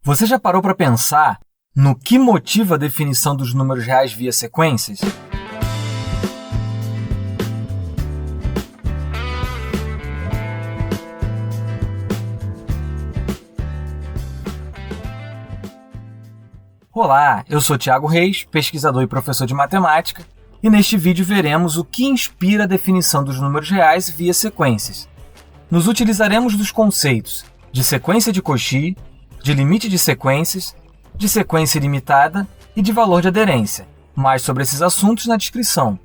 Você já parou para pensar no que motiva a definição dos números reais via sequências? Olá, eu sou Thiago Reis, pesquisador e professor de matemática, e neste vídeo veremos o que inspira a definição dos números reais via sequências. Nos utilizaremos dos conceitos de sequência de Cauchy, de limite de sequências, de sequência ilimitada e de valor de aderência. Mais sobre esses assuntos na descrição.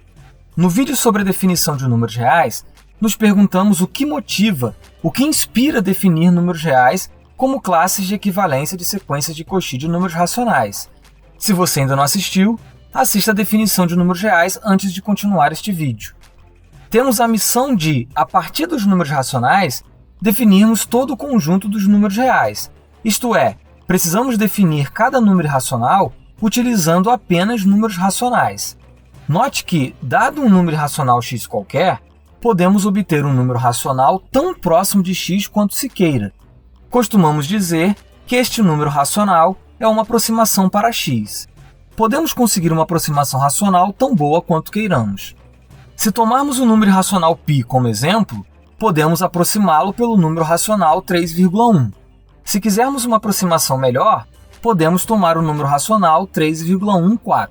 No vídeo sobre a definição de números reais, nos perguntamos o que motiva, o que inspira a definir números reais como classes de equivalência de sequências de Cauchy de números racionais. Se você ainda não assistiu, assista a definição de números reais antes de continuar este vídeo. Temos a missão de, a partir dos números racionais, definirmos todo o conjunto dos números reais. Isto é, precisamos definir cada número irracional utilizando apenas números racionais. Note que, dado um número irracional x qualquer, podemos obter um número racional tão próximo de x quanto se queira. Costumamos dizer que este número racional é uma aproximação para x. Podemos conseguir uma aproximação racional tão boa quanto queiramos. Se tomarmos o número irracional π como exemplo, podemos aproximá-lo pelo número racional 3,1. Se quisermos uma aproximação melhor, podemos tomar o número racional 3,14.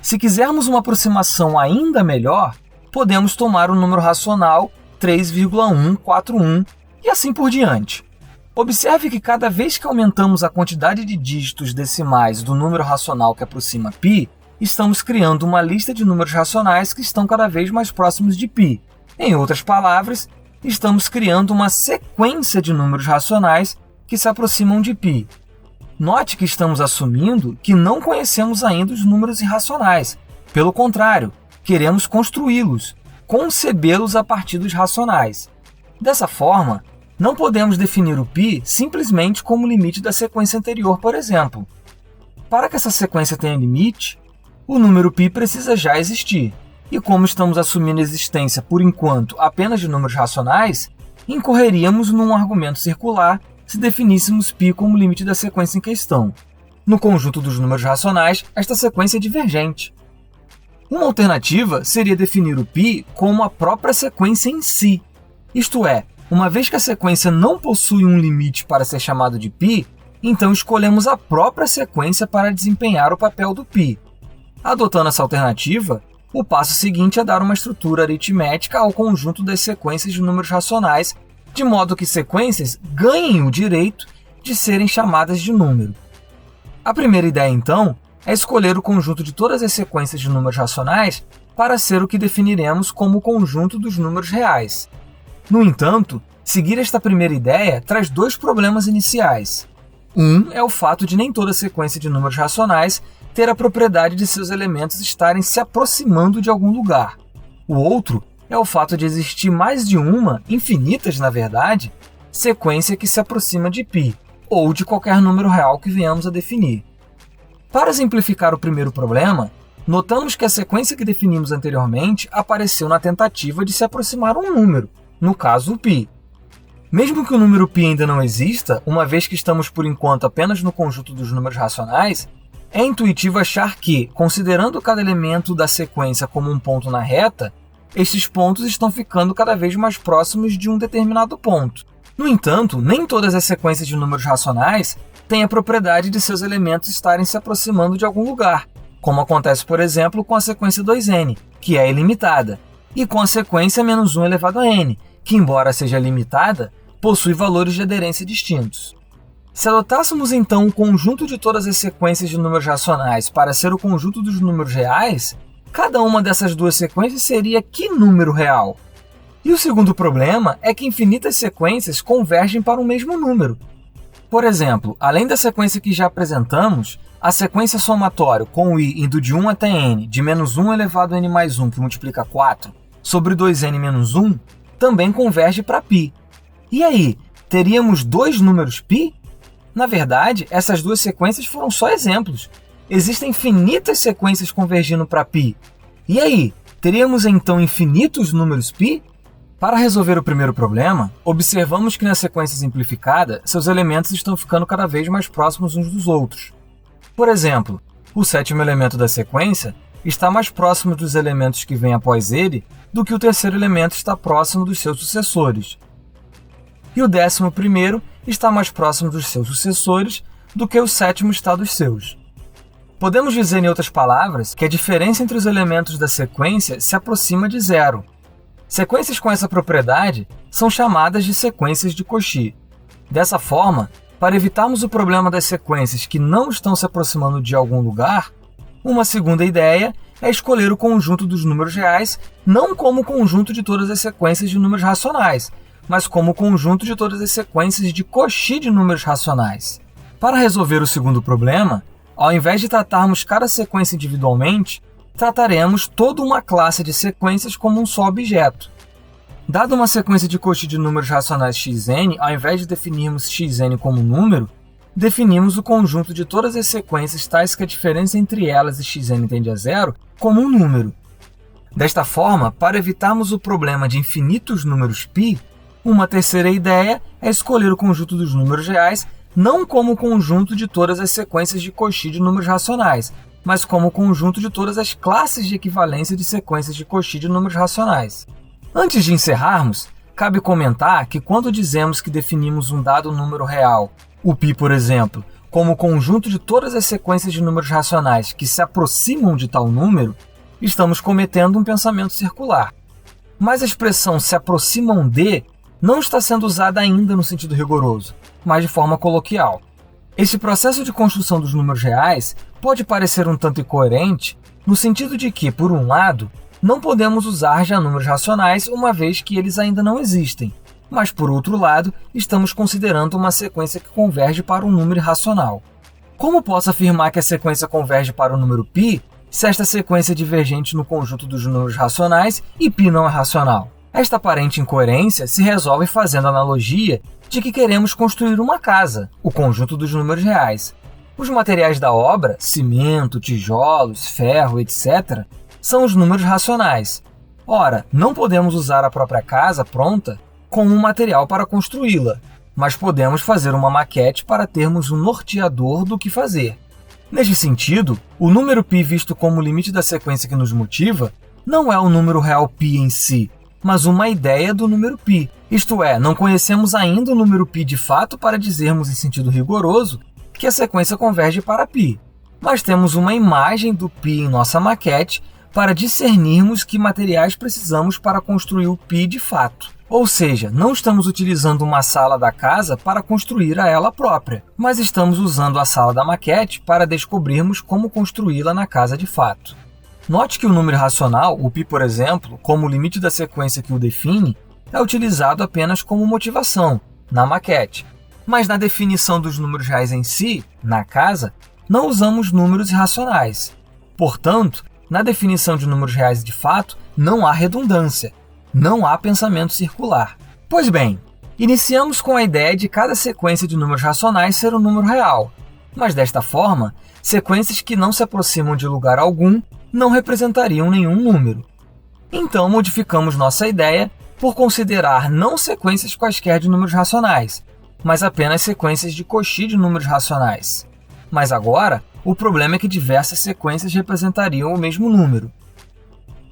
Se quisermos uma aproximação ainda melhor, podemos tomar o número racional 3,141 e assim por diante. Observe que cada vez que aumentamos a quantidade de dígitos decimais do número racional que aproxima π, estamos criando uma lista de números racionais que estão cada vez mais próximos de π. Em outras palavras, estamos criando uma sequência de números racionais que se aproximam de π. Note que estamos assumindo que não conhecemos ainda os números irracionais. Pelo contrário, queremos construí-los, concebê-los a partir dos racionais. Dessa forma, não podemos definir o π simplesmente como limite da sequência anterior, por exemplo. Para que essa sequência tenha limite, o número π precisa já existir. E como estamos assumindo a existência, por enquanto, apenas de números racionais, incorreríamos num argumento circular se definíssemos π como limite da sequência em questão. No conjunto dos números racionais, esta sequência é divergente. Uma alternativa seria definir o π como a própria sequência em si. Isto é, uma vez que a sequência não possui um limite para ser chamado de π, então escolhemos a própria sequência para desempenhar o papel do π. Adotando essa alternativa, o passo seguinte é dar uma estrutura aritmética ao conjunto das sequências de números racionais, de modo que sequências ganhem o direito de serem chamadas de número. A primeira ideia, então, é escolher o conjunto de todas as sequências de números racionais para ser o que definiremos como o conjunto dos números reais. No entanto, seguir esta primeira ideia traz dois problemas iniciais. Um é o fato de nem toda sequência de números racionais ter a propriedade de seus elementos estarem se aproximando de algum lugar. O outro é o fato de existir mais de uma, infinitas na verdade, sequência que se aproxima de π, ou de qualquer número real que venhamos a definir. Para simplificar o primeiro problema, notamos que a sequência que definimos anteriormente apareceu na tentativa de se aproximar a um número, no caso o π. Mesmo que o número π ainda não exista, uma vez que estamos por enquanto apenas no conjunto dos números racionais, é intuitivo achar que, considerando cada elemento da sequência como um ponto na reta, estes pontos estão ficando cada vez mais próximos de um determinado ponto. No entanto, nem todas as sequências de números racionais têm a propriedade de seus elementos estarem se aproximando de algum lugar, como acontece, por exemplo, com a sequência 2n, que é ilimitada, e com a sequência -1 elevado a n, que, embora seja limitada, possui valores de aderência distintos. Se adotássemos, então, o conjunto de todas as sequências de números racionais para ser o conjunto dos números reais, cada uma dessas duas sequências seria que número real? E o segundo problema é que infinitas sequências convergem para o mesmo número. Por exemplo, além da sequência que já apresentamos, a sequência somatória com o i indo de 1 até n, de -1 elevado a n mais 1, que multiplica 4, sobre 2n menos 1, também converge para π. E aí, teríamos dois números π? Na verdade, essas duas sequências foram só exemplos. Existem infinitas sequências convergindo para π. E aí, teríamos então infinitos números π? Para resolver o primeiro problema, observamos que na sequência simplificada, seus elementos estão ficando cada vez mais próximos uns dos outros. Por exemplo, o sétimo elemento da sequência está mais próximo dos elementos que vêm após ele do que o terceiro elemento está próximo dos seus sucessores. E o 11º está mais próximo dos seus sucessores do que o sétimo está dos seus. Podemos dizer, em outras palavras, que a diferença entre os elementos da sequência se aproxima de zero. Sequências com essa propriedade são chamadas de sequências de Cauchy. Dessa forma, para evitarmos o problema das sequências que não estão se aproximando de algum lugar, uma segunda ideia é escolher o conjunto dos números reais não como o conjunto de todas as sequências de números racionais, mas como o conjunto de todas as sequências de Cauchy de números racionais. Para resolver o segundo problema, ao invés de tratarmos cada sequência individualmente, trataremos toda uma classe de sequências como um só objeto. Dada uma sequência de Cauchy de números racionais xn, ao invés de definirmos xn como um número, definimos o conjunto de todas as sequências tais que a diferença entre elas e xn tende a zero como um número. Desta forma, para evitarmos o problema de infinitos números π, uma terceira ideia é escolher o conjunto dos números reais não como o conjunto de todas as sequências de Cauchy de números racionais, mas como o conjunto de todas as classes de equivalência de sequências de Cauchy de números racionais. Antes de encerrarmos, cabe comentar que quando dizemos que definimos um dado número real, o π, por exemplo, como o conjunto de todas as sequências de números racionais que se aproximam de tal número, estamos cometendo um pensamento circular. Mas a expressão se aproximam de não está sendo usada ainda no sentido rigoroso, mas de forma coloquial. Esse processo de construção dos números reais pode parecer um tanto incoerente, no sentido de que, por um lado, não podemos usar já números racionais uma vez que eles ainda não existem, mas, por outro lado, estamos considerando uma sequência que converge para um número irracional. Como posso afirmar que a sequência converge para o número π se esta sequência é divergente no conjunto dos números racionais e π não é racional? Esta aparente incoerência se resolve fazendo a analogia de que queremos construir uma casa, o conjunto dos números reais. Os materiais da obra, cimento, tijolos, ferro, etc., são os números racionais. Ora, não podemos usar a própria casa pronta como um material para construí-la, mas podemos fazer uma maquete para termos um norteador do que fazer. Neste sentido, o número π visto como o limite da sequência que nos motiva não é o número real π em si, mas uma ideia do número π. Isto é, não conhecemos ainda o número π de fato para dizermos em sentido rigoroso que a sequência converge para π, mas temos uma imagem do π em nossa maquete para discernirmos que materiais precisamos para construir o π de fato. Ou seja, não estamos utilizando uma sala da casa para construir a ela própria, mas estamos usando a sala da maquete para descobrirmos como construí-la na casa de fato. Note que o número racional, o π, por exemplo, como o limite da sequência que o define, é utilizado apenas como motivação, na maquete. Mas na definição dos números reais em si, na casa, não usamos números irracionais. Portanto, na definição de números reais de fato, não há redundância, não há pensamento circular. Pois bem, iniciamos com a ideia de cada sequência de números racionais ser um número real, mas desta forma, sequências que não se aproximam de lugar algum não representariam nenhum número. Então, modificamos nossa ideia por considerar não sequências quaisquer de números racionais, mas apenas sequências de Cauchy de números racionais. Mas agora, o problema é que diversas sequências representariam o mesmo número.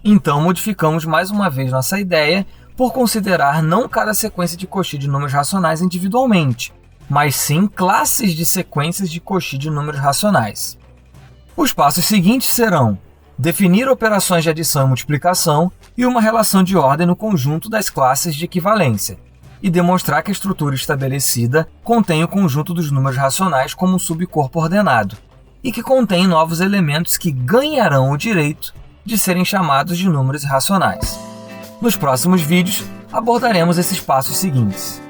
Então, modificamos mais uma vez nossa ideia por considerar não cada sequência de Cauchy de números racionais individualmente, mas sim classes de sequências de Cauchy de números racionais. Os passos seguintes serão definir operações de adição e multiplicação e uma relação de ordem no conjunto das classes de equivalência, e demonstrar que a estrutura estabelecida contém o conjunto dos números racionais como um subcorpo ordenado, e que contém novos elementos que ganharão o direito de serem chamados de números irracionais. Nos próximos vídeos, abordaremos esses passos seguintes.